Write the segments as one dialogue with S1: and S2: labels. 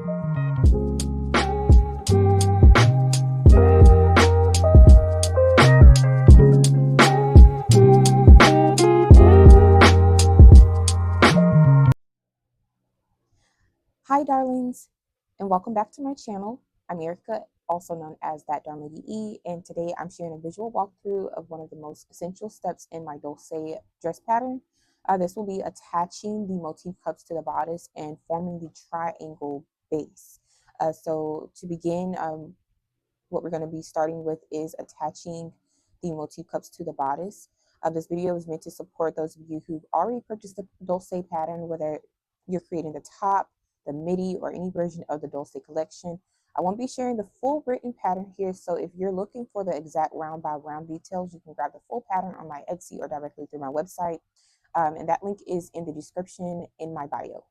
S1: Hi darlings, and welcome back to my channel. I'm Erica, also known as That Darn Lady E, and today I'm sharing a visual walkthrough of one of the most essential steps in my Dulce dress pattern. This will be attaching the motif cups to the bodice and forming the triangle base. So to begin, what we're going to be starting with is attaching the motif cups to the bodice. This video is meant to support those of you who've already purchased the Dulce pattern, whether you're creating the top, the midi, or any version of the Dulce collection. I won't be sharing the full written pattern here, so if you're looking for the exact round by round details, you can grab the full pattern on my Etsy or directly through my website. And that link is in the description in my bio.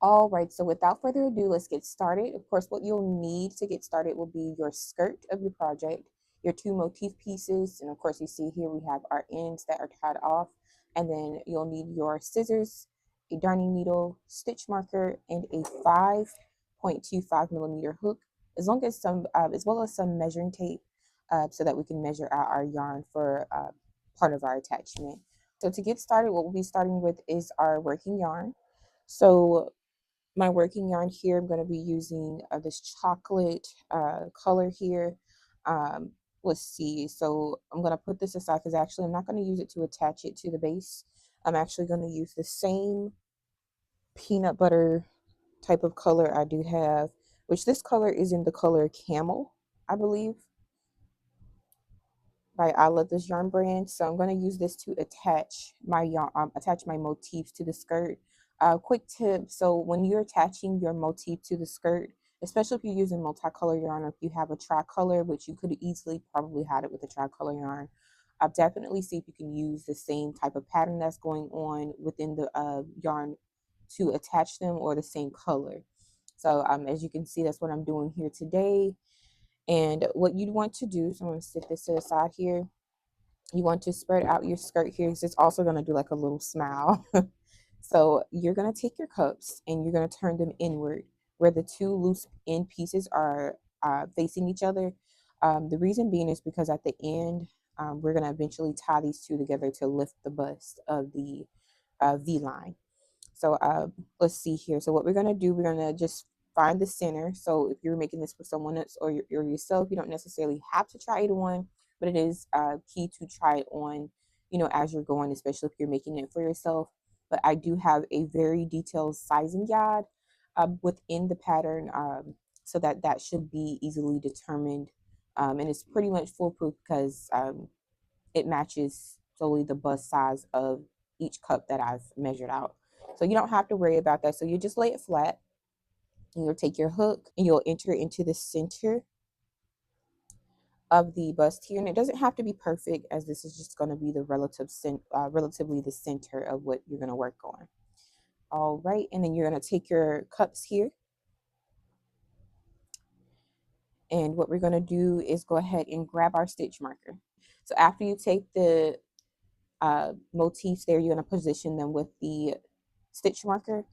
S1: All right, so without further ado, let's get started. Of course, what you'll need to get started will be your skirt of your project, your two motif pieces, and of course you see here we have our ends that are tied off, and then you'll need your scissors, a darning needle, stitch marker, and a 5.25 millimeter hook, as well as some measuring tape, so that we can measure out our yarn for part of our attachment. So to get started, what we'll be starting with is our working yarn. So my working yarn here, I'm going to be using this chocolate color here. Let's see, so I'm going to put this aside because actually I'm not going to use it to attach it to the base. I'm actually going to use the same peanut butter type of color I do have, which this color is in the color Camel, I believe, by I Love This Yarn brand. So I'm going to use this to attach my yarn, attach my motifs to the skirt. Quick tip: so when you're attaching your motif to the skirt, especially if you're using multicolor yarn, or if you have a tricolor, which you could easily probably hide it with a tricolor yarn, definitely see if you can use the same type of pattern that's going on within the yarn to attach them, or the same color. So as you can see, that's what I'm doing here today. And what you'd want to do, so I'm going to sit this to the side here. You want to spread out your skirt here, because it's also going to do like a little smile. So you're going to take your cups and you're going to turn them inward where the two loose end pieces are facing each other. The reason being is because at the end, we're going to eventually tie these two together to lift the bust of the V-line. So let's see here. So what we're going to do, we're going to just find the center. So if you're making this for someone else or yourself, you don't necessarily have to try it on, but it is key to try it on, as you're going, especially if you're making it for yourself. But I do have a very detailed sizing guide within the pattern, so that should be easily determined. And it's pretty much foolproof because it matches solely the bust size of each cup that I've measured out. So you don't have to worry about that. So you just lay it flat, and you'll take your hook and you'll enter into the center of the bust here. And it doesn't have to be perfect, as this is just going to be the relatively the center of what you're going to work on. All right, and then you're going to take your cups here. And what we're going to do is go ahead and grab our stitch marker. So after you take the motifs there, you're going to position them with the stitch marker.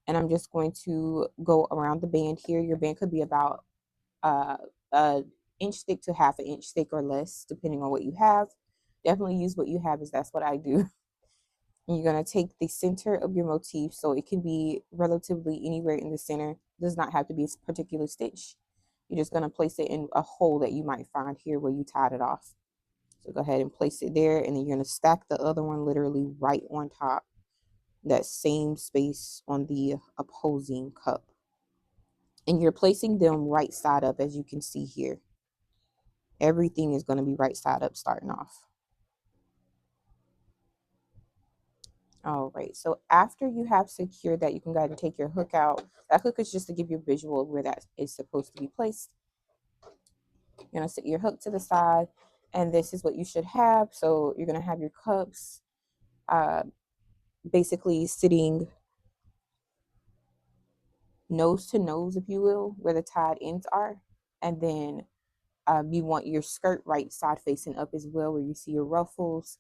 S1: And I'm just going to go around the band here. Your band could be about an inch thick to half an inch thick or less, depending on what you have. Definitely use what you have, as that's what I do. And you're going to take the center of your motif, so it can be relatively anywhere in the center. It does not have to be a particular stitch. You're just going to place it in a hole that you might find here where you tied it off. So go ahead and place it there, and then you're going to stack the other one literally right on top, that same space on the opposing cup. And you're placing them right side up, as you can see here. Everything is going to be right side up starting off. All right, so after you have secured that, you can go ahead and take your hook out. That hook is just to give you a visual of where that is supposed to be placed. You're going to set your hook to the side, and this is what you should have. So you're going to have your cups basically sitting nose to nose, if you will, where the tied ends are. And then you want your skirt right side facing up as well, where you see your ruffles.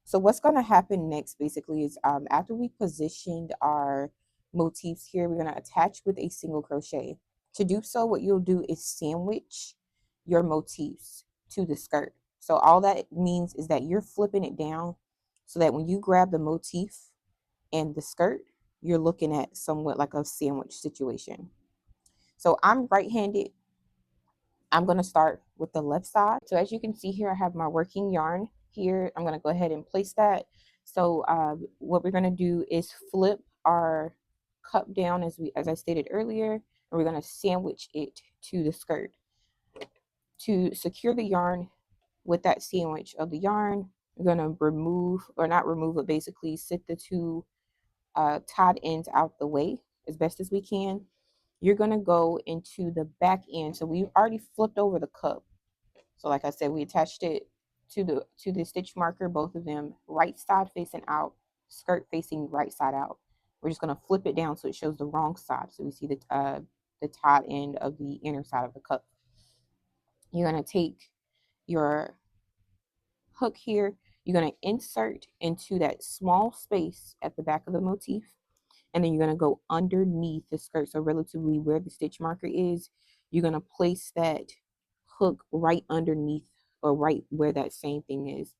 S1: So what's going to happen next basically is after we positioned our motifs here, we're going to attach with a single crochet. To do so, what you'll do is sandwich your motifs to the skirt. So all that means is that you're flipping it down so that when you grab the motif and the skirt, you're looking at somewhat like a sandwich situation. So I'm right-handed. I'm going to start with the left side. So as you can see here, I have my working yarn here. I'm going to go ahead and place that. So what we're going to do is flip our cup down as I stated earlier, and we're going to sandwich it to the skirt. To secure the yarn with that sandwich of the yarn, we're going to remove, or not remove, but basically sit the two tied ends out the way as best as we can. You're going to go into the back end. So we've already flipped over the cup. So like I said, we attached it to the stitch marker, both of them right side facing out, skirt facing right side out. We're just going to flip it down so it shows the wrong side. So we see the tied end of the inner side of the cup. You're going to take your hook here. You're going to insert into that small space at the back of the motif, and then you're going to go underneath the skirt. So relatively where the stitch marker is, you're going to place that hook right underneath, or right where that same thing is.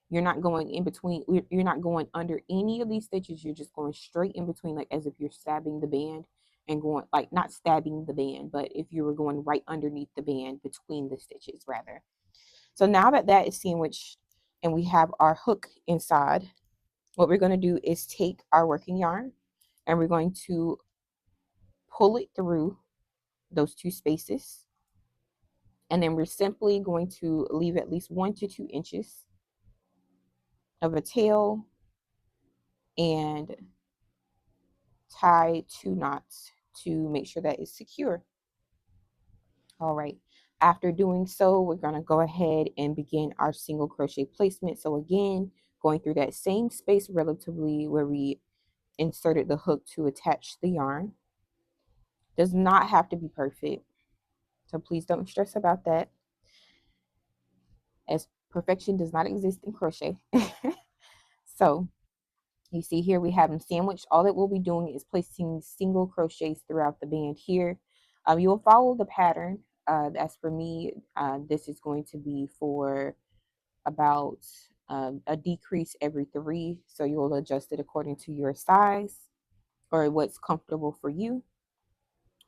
S1: You're not going in between, you're not going under any of these stitches. You're just going straight in between, like as if you're stabbing the band, and going, like, not stabbing the band, but if you were going right underneath the band, between the stitches rather. So now that that is sandwiched and we have our hook inside, what we're going to do is take our working yarn and we're going to pull it through those two spaces. And then we're simply going to leave at least 1 to 2 inches of a tail and tie 2 knots to make sure that it's secure. All right. After doing so, we're going to go ahead and begin our single crochet placement. So again, going through that same space relatively where we inserted the hook to attach the yarn. Does not have to be perfect, so please don't stress about that, as perfection does not exist in crochet. So you see here we have them sandwiched. All that we'll be doing is placing single crochets throughout the band here. You will follow the pattern. As for me, this is going to be for about a decrease every 3, so you'll adjust it according to your size or what's comfortable for you.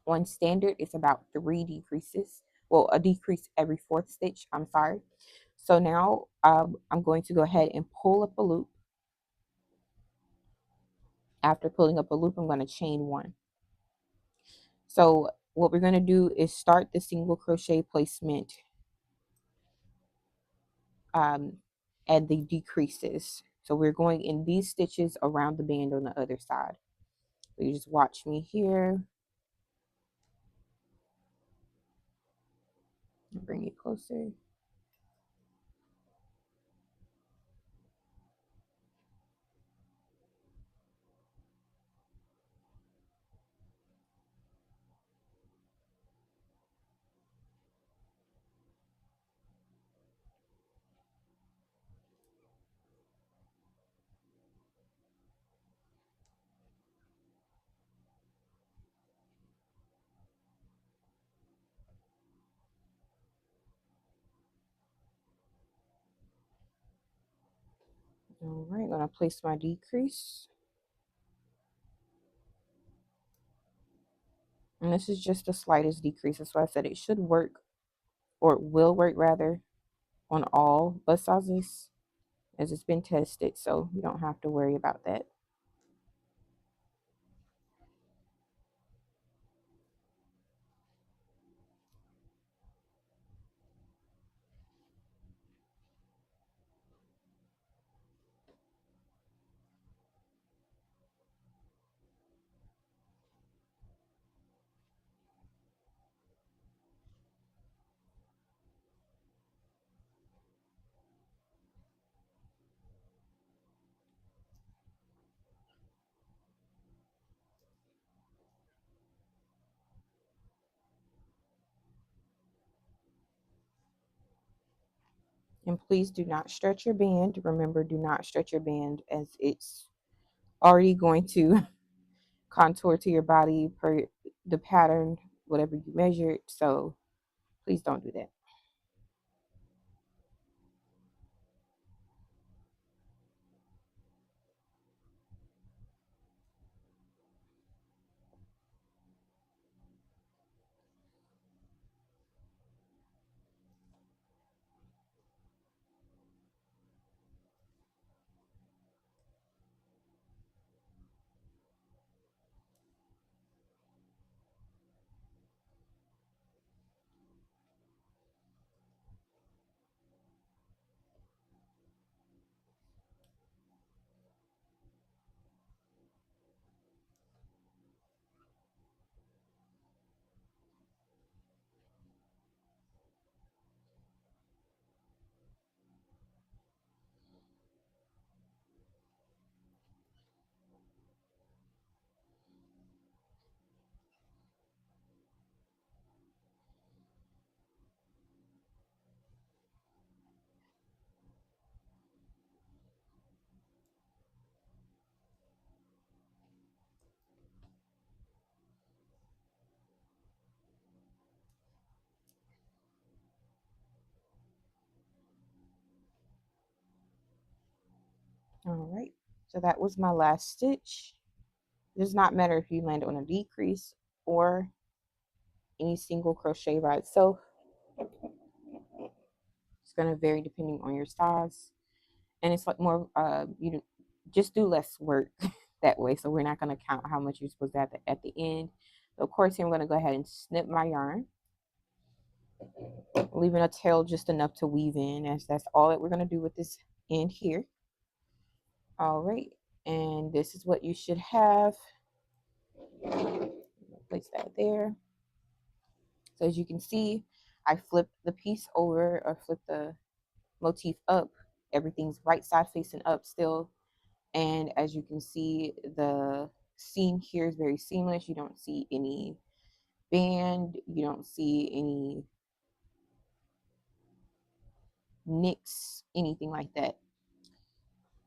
S1: On standard, it's about 3 decreases. Well, a decrease every 4th stitch. I'm sorry. So now I'm going to go ahead and pull up a loop. After pulling up a loop, I'm going to chain 1. So what we're going to do is start the single crochet placement at the decreases. So we're going in these stitches around the band on the other side. So you just watch me here. Bring it closer. All right, I'm going to place my decrease. And this is just the slightest decrease. That's why I said it should work, or it will work rather, on all bust sizes, as it's been tested. So you don't have to worry about that. And please do not stretch your band. Remember, do not stretch your band, as it's already going to contour to your body per the pattern whatever you measured. So please don't do that. All right, so that was my last stitch. It does not matter if you land on a decrease or any single crochet by itself. It's going to vary depending on your size, and it's like more you just do less work that way. So we're not going to count how much you're supposed to have at the end. So of course, here I'm going to go ahead and snip my yarn, leaving a tail just enough to weave in, as that's all that we're going to do with this end here. All right, and this is what you should have. Place that there. So as you can see, I flipped the piece over, or flipped the motif up. Everything's right side facing up still. And as you can see, the seam here is very seamless. You don't see any band. You don't see any nicks, anything like that.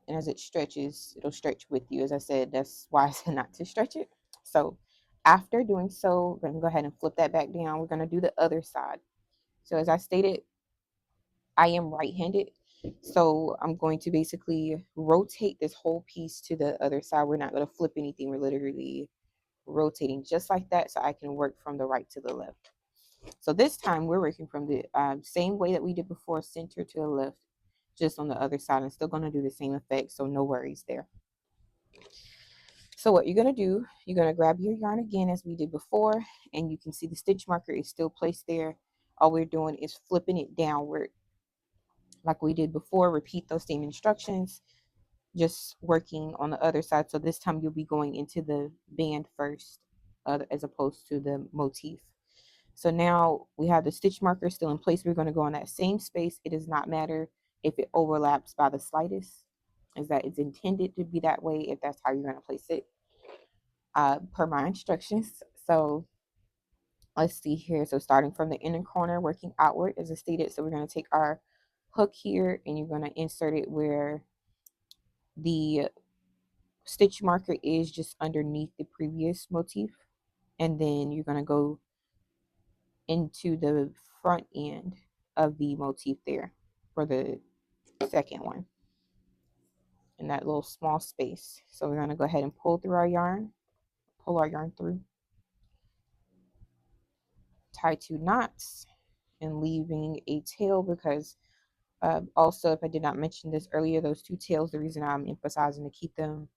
S1: And as it stretches, it'll stretch with you. As I said, that's why I said not to stretch it. So after doing so, we're going to go ahead and flip that back down. We're going to do the other side. So as I stated, I am right-handed. So I'm going to basically rotate this whole piece to the other side. We're not going to flip anything. We're literally rotating just like that, so I can work from the right to the left. So this time we're working from the same way that we did before, center to the left, just on the other side. I'm still going to do the same effect, so no worries there. So what you're going to do, you're going to grab your yarn again as we did before, and you can see the stitch marker is still placed there. All we're doing is flipping it downward like we did before. Repeat those same instructions, just working on the other side. So this time you'll be going into the band first, as opposed to the motif. So now we have the stitch marker still in place. We're going to go on that same space. It does not matter if it overlaps by the slightest, is that it's intended to be that way if that's how you're going to place it, per my instructions. So let's see here. So starting from the inner corner, working outward as I stated. So we're going to take our hook here, and you're going to insert it where the stitch marker is, just underneath the previous motif. And then you're going to go into the front end of the motif there for the second one in that little small space. So we're going to go ahead and pull through our yarn, pull our yarn through, tie 2 knots, and leaving a tail, because also, if I did not mention this earlier, those 2 tails, the reason I'm emphasizing to keep them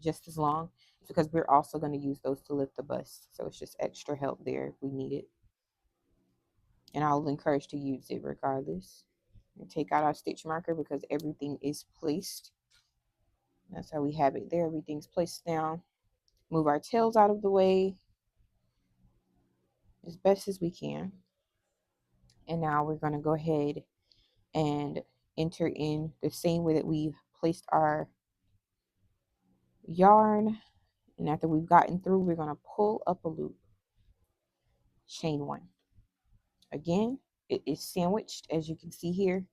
S1: just as long is because we're also going to use those to lift the bust. So it's just extra help there if we need it. And I'll encourage to use it regardless. And take out our stitch marker because everything is placed. That's how we have it there. Everything's placed down. Move our tails out of the way as best as we can. And now we're going to go ahead and enter in the same way that we've placed our yarn. And after we've gotten through, we're going to pull up a loop, chain 1. Again, it is sandwiched, as you can see here.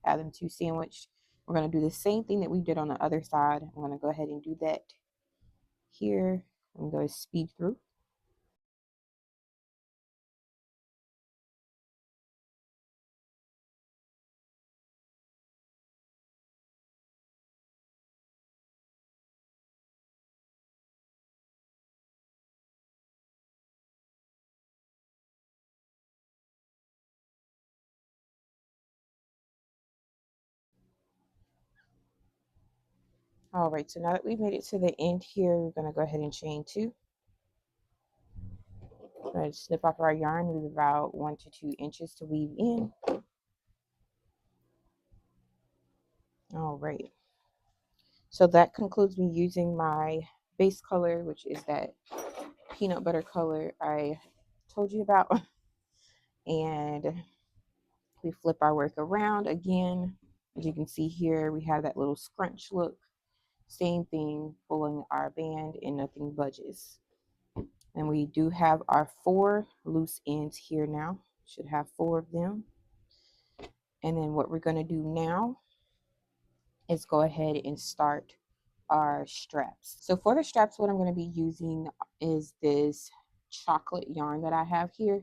S1: Have them 2 sandwiched. We're going to do the same thing that we did on the other side. I'm going to go ahead and do that here. I'm going to speed through. All right, so now that we've made it to the end here, we're going to go ahead and chain 2. We're going to snip off our yarn, leave about 1 to 2 inches to weave in. All right, so that concludes me using my base color, which is that peanut butter color I told you about. And we flip our work around again. As you can see here, we have that little scrunch look. Same thing, pulling our band and nothing budges. And we do have our 4 loose ends here now. Should have 4 of them. And then what we're going to do now is go ahead and start our straps. So for the straps, what I'm going to be using is this chocolate yarn that I have here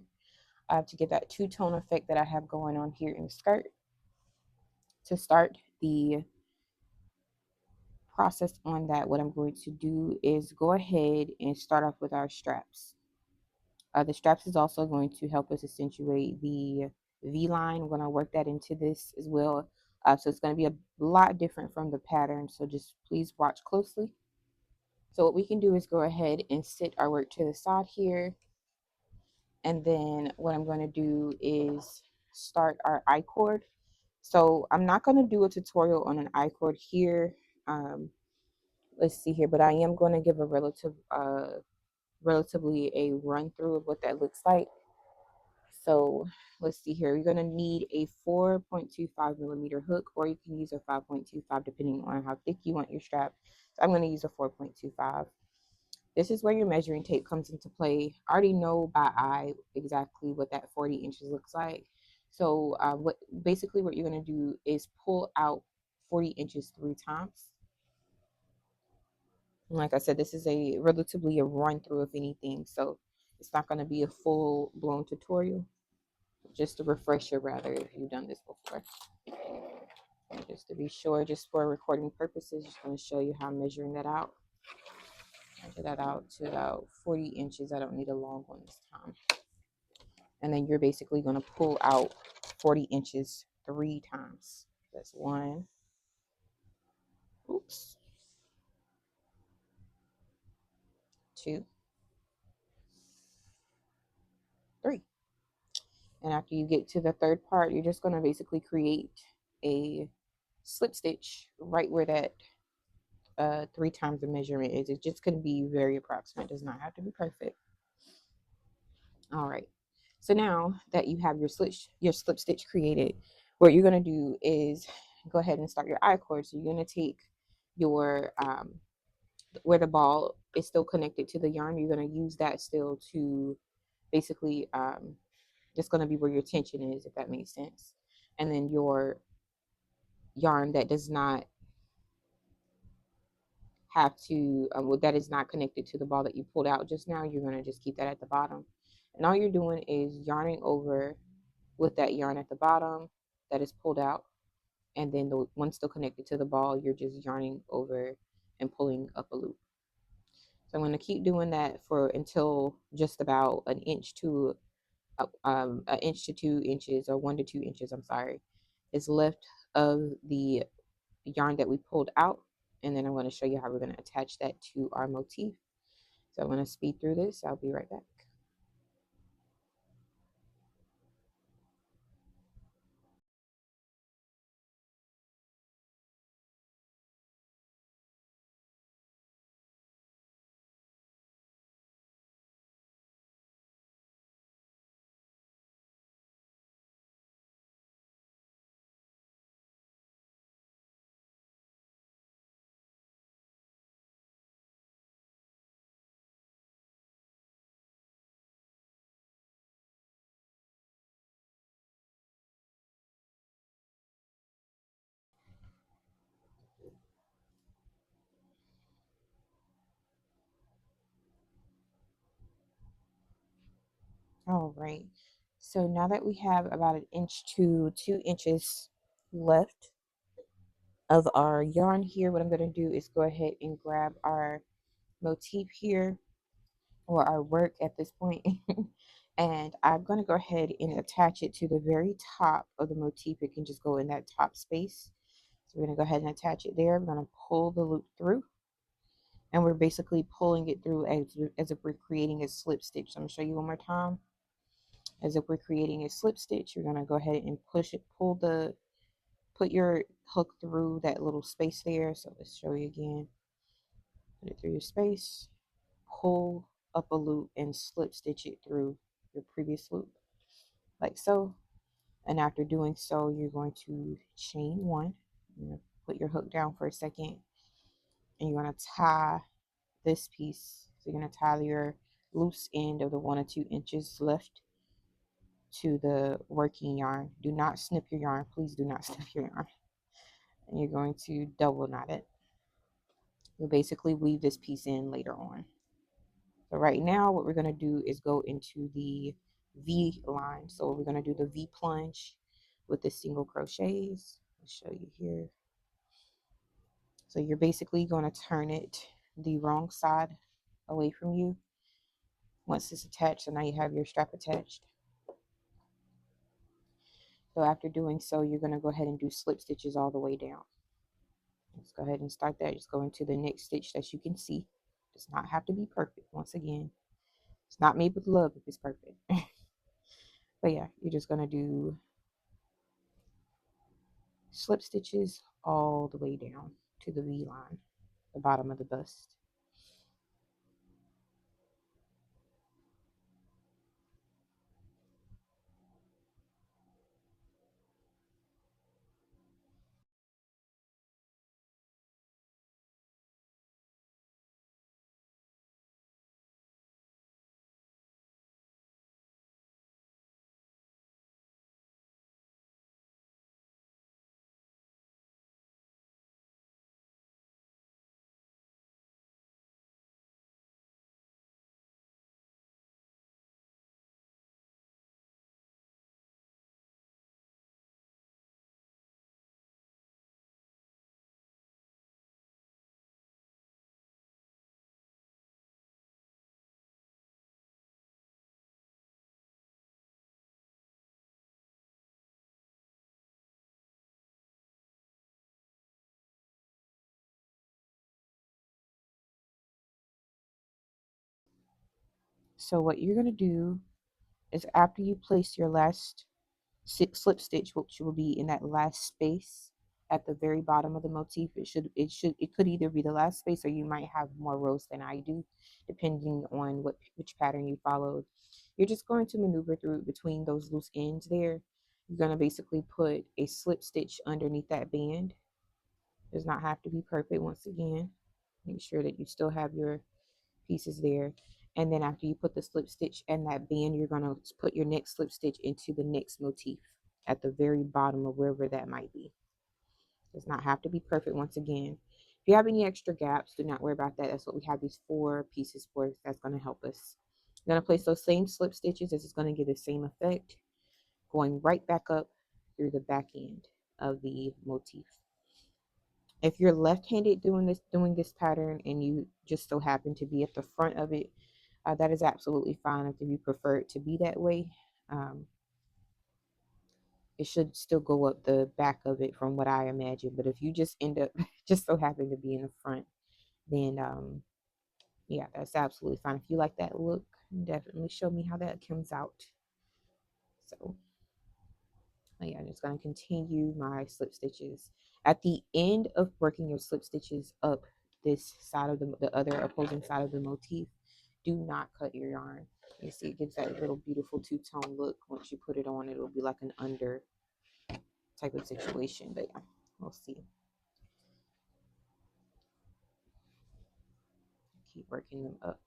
S1: to get that two-tone effect that I have going on here in the skirt. To start the process on that, what I'm going to do is go ahead and start off with our straps. The straps is also going to help us accentuate the V-line. We're going to work that into this as well. So it's going to be a lot different from the pattern. So just please watch closely. So what we can do is go ahead and sit our work to the side here. And then what I'm going to do is start our I-cord. So I'm not going to do a tutorial on an I-cord here. Let's see here, but I am going to give a relatively a run through of what that looks like. So let's see here. You're going to need a 4.25 millimeter hook, or you can use a 5.25 depending on how thick you want your strap. So I'm going to use a 4.25. This is where your measuring tape comes into play. I already know by eye exactly what that 40 inches looks like. So what you're going to do is pull out 40 inches 3 times. And like I said, this is a relatively a run through of anything, so it's not going to be a full blown tutorial. Just a refresher, rather, if you've done this before. And just to be sure, just for recording purposes, just going to show you how I'm measuring that out. Measure that out to about 40 inches. I don't need a long one this time. And then you're basically going to pull out 40 inches 3 times. That's 1. Oops. 2. 3. And after you get to the third part, you're just going to basically create a slip stitch right where that 3 times the measurement is. It's just going to be very approximate. It does not have to be perfect. All right. So now that you have your slip stitch created, what you're going to do is go ahead and start your I-cord. So you're going to take your where the ball is still connected to the yarn. You're going to use that still to basically just going to be where your tension is, if that makes sense. And then your yarn that does not have to that is not connected to the ball that you pulled out just now, you're going to just keep that at the bottom. And all you're doing is yarning over with that yarn at the bottom that is pulled out, and then the one still connected to the ball, you're just yarning over and pulling up a loop. So I'm going to keep doing that for until just about an inch to 2 inches, or 1 to 2 inches, I'm sorry, is left of the yarn that we pulled out. And then I'm going to show you how we're going to attach that to our motif. So I'm going to speed through this. I'll be right back. All right. So now that we have about an inch to 2 inches left of our yarn here, what I'm going to do is go ahead and grab our motif here, or our work at this point. And I'm going to go ahead and attach it to the very top of the motif. It can just go in that top space. So we're going to go ahead and attach it there. We're going to pull the loop through, and we're basically pulling it through as if we're creating a slip stitch. So I'm going to show you one more time. As if we're creating a slip stitch, you're going to go ahead and put your hook through that little space there. So let's show you again. Put it through your space, pull up a loop, and slip stitch it through your previous loop, like so. And after doing so, you're going to chain one. You're going to put your hook down for a second, and you're going to tie this piece. So you're going to tie your loose end of the 1 or 2 inches left to the working yarn. Do not snip your yarn. Please do not snip your yarn. And you're going to double knot it. You'll basically weave this piece in later on. So right now what we're going to do is go into the V line. So we're going to do the V plunge with the single crochets. I'll show you here. So you're basically going to turn it the wrong side away from you once it's attached. So now you have your strap attached. So after doing so, you're going to go ahead and do slip stitches all the way down. Let's go ahead and start that. Just go into the next stitch that you can see. It does not have to be perfect. Once again, it's not made with love if it's perfect. But yeah, you're just going to do slip stitches all the way down to the V line, the bottom of the bust. So what you're going to do is after you place your last slip stitch, which will be in that last space at the very bottom of the motif, it could either be the last space, or you might have more rows than I do, depending on which pattern you followed. You're just going to maneuver through between those loose ends there. You're going to basically put a slip stitch underneath that band. It does not have to be perfect. Once again, make sure that you still have your pieces there. And then after you put the slip stitch and that band, you're going to put your next slip stitch into the next motif at the very bottom of wherever that might be. It does not have to be perfect. Once again, if you have any extra gaps, do not worry about that. That's what we have these 4 pieces for. That's going to help us. I'm going to place those same slip stitches. This is going to give the same effect, going right back up through the back end of the motif. If you're left-handed doing this pattern and you just so happen to be at the front of it, that is absolutely fine. If you prefer it to be that way, it should still go up the back of it from what I imagine. But if you just end up just so happen to be in the front, then yeah, that's absolutely fine. If you like that look, definitely show me how that comes out. So yeah, I'm just going to continue my slip stitches. At the end of working your slip stitches up this side of the other opposing side of the motif, do not cut your yarn. You see, it gives that little beautiful two-tone look. Once you put it on, it'll be like an under type of situation. But yeah, we'll see. Keep working them up.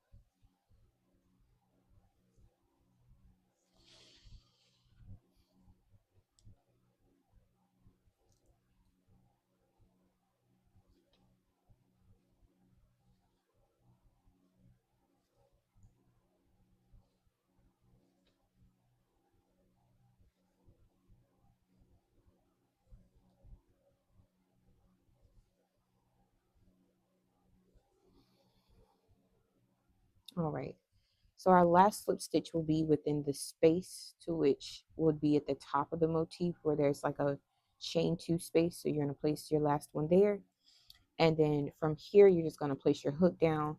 S1: All right. So our last slip stitch will be within the space to which would be at the top of the motif, where there's like chain 2 space. So you're going to place your last one there. And then from here, you're just going to place your hook down.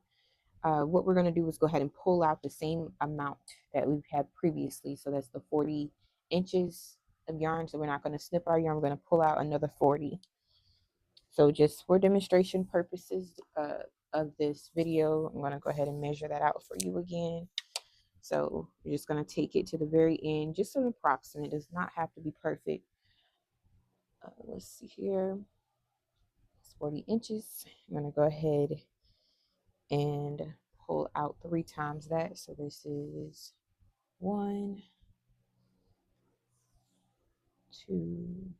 S1: What we're going to do is go ahead and pull out the same amount that we've had previously. So that's the 40 inches of yarn. So we're not going to snip our yarn. We're going to pull out another 40. So just for demonstration purposes of this video, I'm going to go ahead and measure that out for you again. So you're just going to take it to the very end, just an approximate. It does not have to be perfect. Let's see here. It's 40 inches. I'm going to go ahead and pull out 3 times that. So this is 1, 2,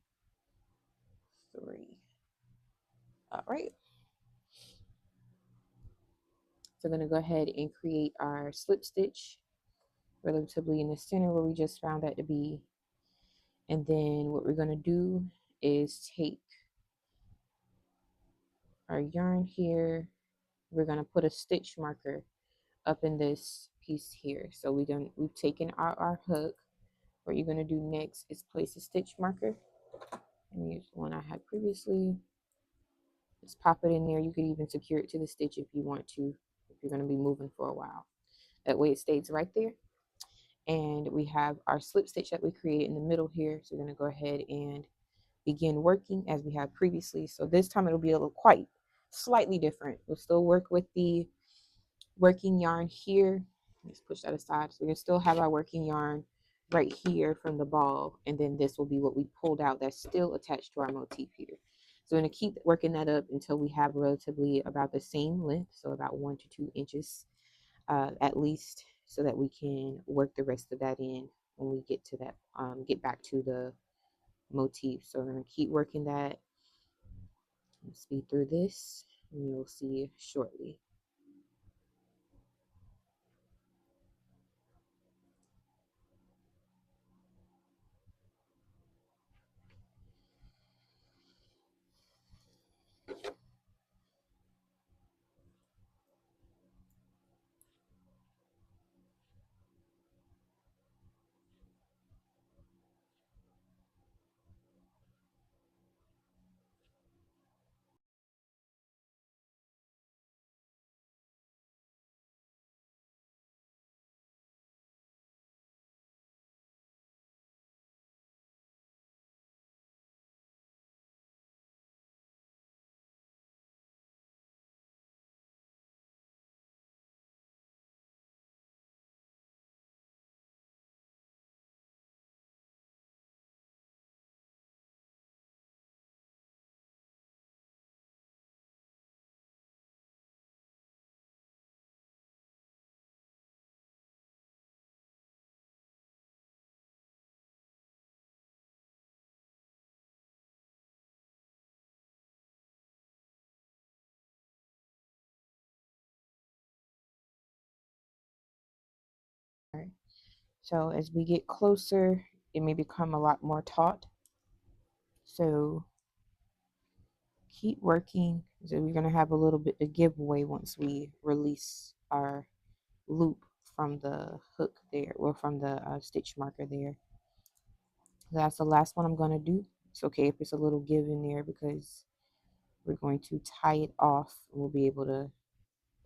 S1: 3. All right. So I'm going to go ahead and create our slip stitch relatively in the center where we just found that to be. And then what we're going to do is take our yarn here. We're going to put a stitch marker up in this piece here. So we've taken out our hook. What you're going to do next is place a stitch marker. And use the one I had previously. Just pop it in there. You could even secure it to the stitch if you want to, if you're going to be moving for a while. That way it stays right there. And we have our slip stitch that we created in the middle here. So we're going to go ahead and begin working as we have previously. So this time it'll be a little quite slightly different. We'll still work with the working yarn here. Let's push that aside. So we can still have our working yarn right here from the ball, and then this will be what we pulled out that's still attached to our motif here. So we're going to keep working that up until we have relatively about the same length, so about 1 to 2 inches at least, so that we can work the rest of that in when we get to that, get back to the motif. So we're going to keep working that. Speed through this, and you'll see shortly. All right. So as we get closer, it may become a lot more taut. So keep working. So we're going to have a little bit of giveaway once we release our loop from the hook there, or from the stitch marker there. That's the last one I'm going to do. It's okay if it's a little give in there because we're going to tie it off and we'll be able to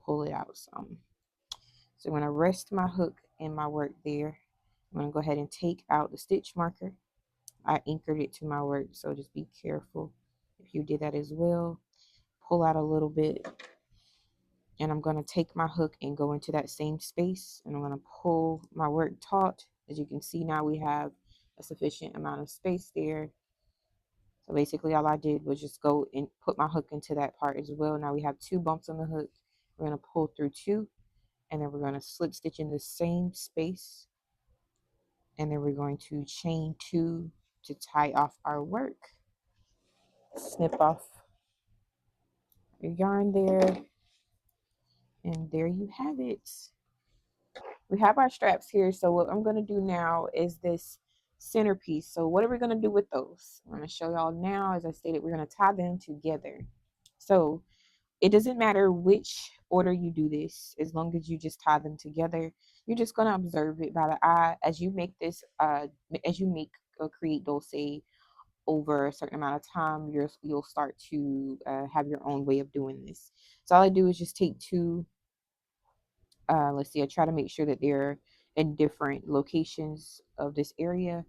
S1: pull it out some. So I'm going to rest my hook in my work there. I'm going to go ahead and take out the stitch marker. I anchored it to my work, so just be careful if you did that as well. Pull out a little bit, and I'm going to take my hook and go into that same space, and I'm going to pull my work taut. As you can see, now we have a sufficient amount of space there. So basically all I did was just go and put my hook into that part as well. Now we have 2 bumps on the hook. We're going to pull through 2, and then we're going to slip stitch in the same space, and then we're going to chain 2 to tie off our work. Snip off your yarn there, and there you have it. We have our straps here, so what I'm going to do now is this centerpiece. So what are we going to do with those? I'm going to show y'all now. As I stated, we're going to tie them together. So it doesn't matter which order you do this, as long as you just tie them together. You're just going to observe it by the eye as you make this, as you make create Dulce over a certain amount of time, you'll start to have your own way of doing this. So all I do is just take two, let's see, I try to make sure that they're in different locations of this area.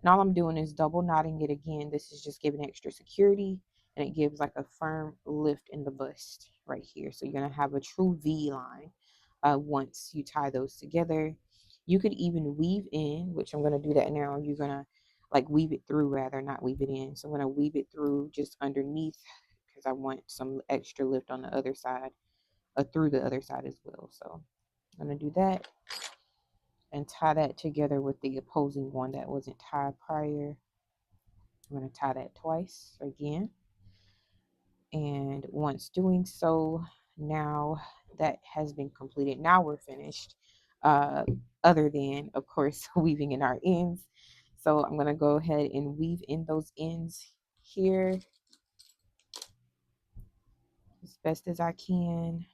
S1: And all I'm doing is double knotting it again. This is just giving extra security, and it gives like a firm lift in the bust right here. So you're going to have a true V line once you tie those together. You could even weave in, which I'm going to do that now. You're going to like weave it through, rather, not weave it in. So I'm going to weave it through just underneath because I want some extra lift on the other side, through the other side as well. So I'm going to do that and tie that together with the opposing one that wasn't tied prior. I'm going to tie that twice again. And once doing so, now that has been completed. Now we're finished, other than, of course, weaving in our ends. So I'm going to go ahead and weave in those ends here as best as I can.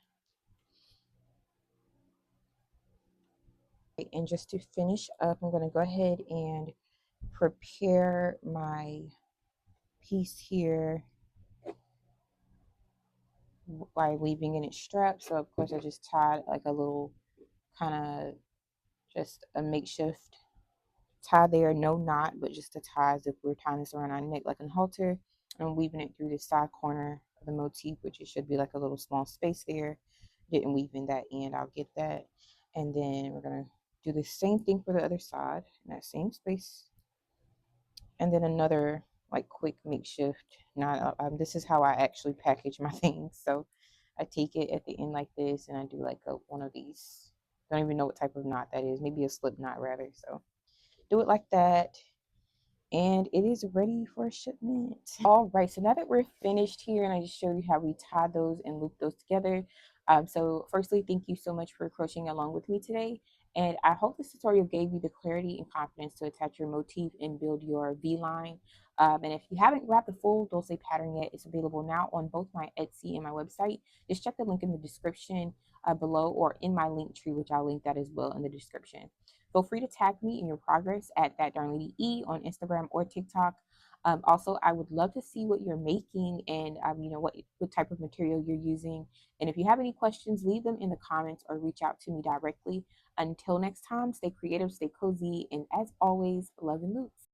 S1: And just to finish up, I'm going to go ahead and prepare my piece here by weaving in its strap. So of course I just tied like a little kind of just a makeshift tie there, no knot, but just a tie as if we're tying this around our neck like a halter. I'm weaving it through the side corner of the motif, which it should be like a little small space there. Didn't weave in that end, I'll get that. And then we're gonna do the same thing for the other side in that same space. And then another like quick makeshift knot. This is how I actually package my things. So I take it at the end like this, and I do like one of these. Don't even know what type of knot that is. Maybe a slip knot rather. So do it like that, and it is ready for shipment. All right, so now that we're finished here, and I just showed you how we tie those and loop those together. So firstly, thank you so much for crocheting along with me today. And I hope this tutorial gave you the clarity and confidence to attach your motif and build your V-line. And if you haven't grabbed the full Dulce pattern yet, it's available now on both my Etsy and my website. Just check the link in the description below, or in my link tree, which I'll link that as well in the description. Feel free to tag me in your progress at That Darn Lady E on Instagram or TikTok. Also, I would love to see what you're making, and what type of material you're using. And if you have any questions, leave them in the comments or reach out to me directly. Until next time, stay creative, stay cozy, and as always, love and loops.